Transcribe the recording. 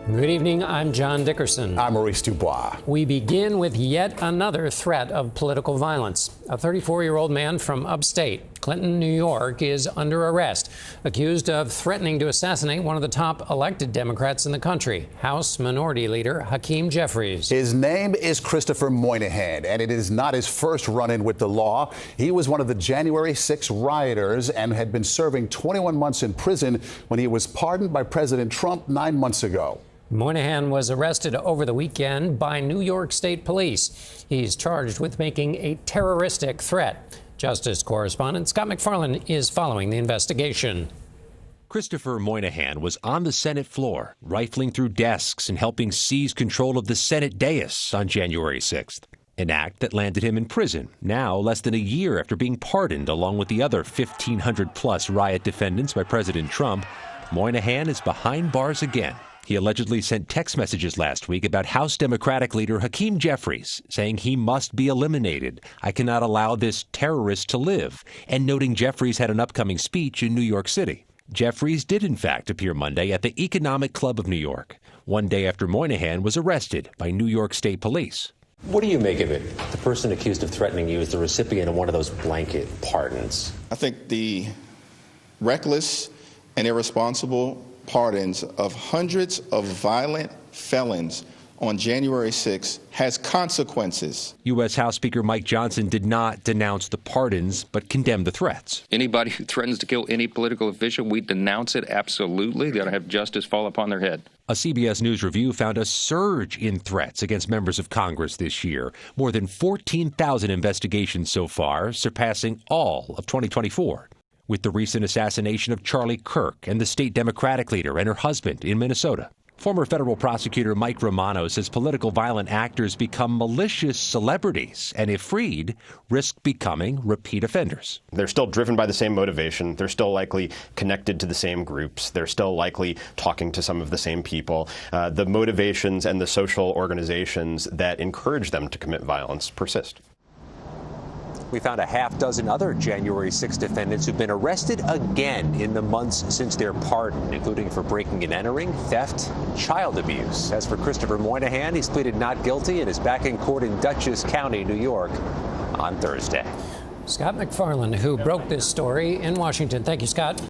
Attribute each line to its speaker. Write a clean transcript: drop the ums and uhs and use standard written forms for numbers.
Speaker 1: Good evening, I'm John Dickerson.
Speaker 2: I'm Maurice Dubois.
Speaker 1: We begin with yet another threat of political violence. A 34-year-old man from upstate Clinton, New York, is under arrest, accused of threatening to assassinate one of the top elected Democrats in the country, House Minority Leader Hakeem Jeffries.
Speaker 2: His name is Christopher Moynihan, and it is not his first run-in with the law. He was one of the January 6 rioters and had been serving 21 months in prison when he was pardoned by President Trump 9 months ago.
Speaker 1: Moynihan was arrested over the weekend by New York State Police. He's charged with making a terroristic threat. Justice correspondent Scott MacFarlane is following the investigation.
Speaker 3: Christopher Moynihan was on the Senate floor, rifling through desks and helping seize control of the Senate dais on January 6th. An act that landed him in prison, now less than a year after being pardoned along with the other 1,500-plus riot defendants by President Trump. Moynihan is behind bars again. He allegedly sent text messages last week about House Democratic leader Hakeem Jeffries, saying he must be eliminated. I cannot allow this terrorist to live, and noting Jeffries had an upcoming speech in New York City. Jeffries did in fact appear Monday at the Economic Club of New York, one day after Moynihan was arrested by New York State Police.
Speaker 4: What do you make of it? The person accused of threatening you is the recipient of one of those blanket pardons.
Speaker 5: I think the reckless and irresponsible pardons of hundreds of violent felons on January 6 has consequences.
Speaker 3: U.S. House Speaker Mike Johnson did not denounce the pardons, but condemned the threats.
Speaker 6: Anybody who threatens to kill any political official, we denounce it absolutely. They ought to have justice fall upon their head.
Speaker 3: A CBS News review found a surge in threats against members of Congress this year. More than 14,000 investigations so far, surpassing all of 2024. With the recent assassination of Charlie Kirk and the state Democratic leader and her husband in Minnesota. Former federal prosecutor Mike Romano says political violent actors become malicious celebrities and, if freed, risk becoming repeat offenders.
Speaker 7: They're still driven by the same motivation. They're still likely connected to the same groups. They're still likely talking to some of the same people. The motivations and the social organizations that encourage them to commit violence persist.
Speaker 3: We found a half dozen other January 6 defendants who've been arrested again in the months since their pardon, including for breaking and entering, theft, and child abuse. As for Christopher Moynihan, he's pleaded not guilty and is back in court in Dutchess County, New York, on Thursday.
Speaker 1: Scott MacFarlane, who broke this story in Washington. Thank you, Scott.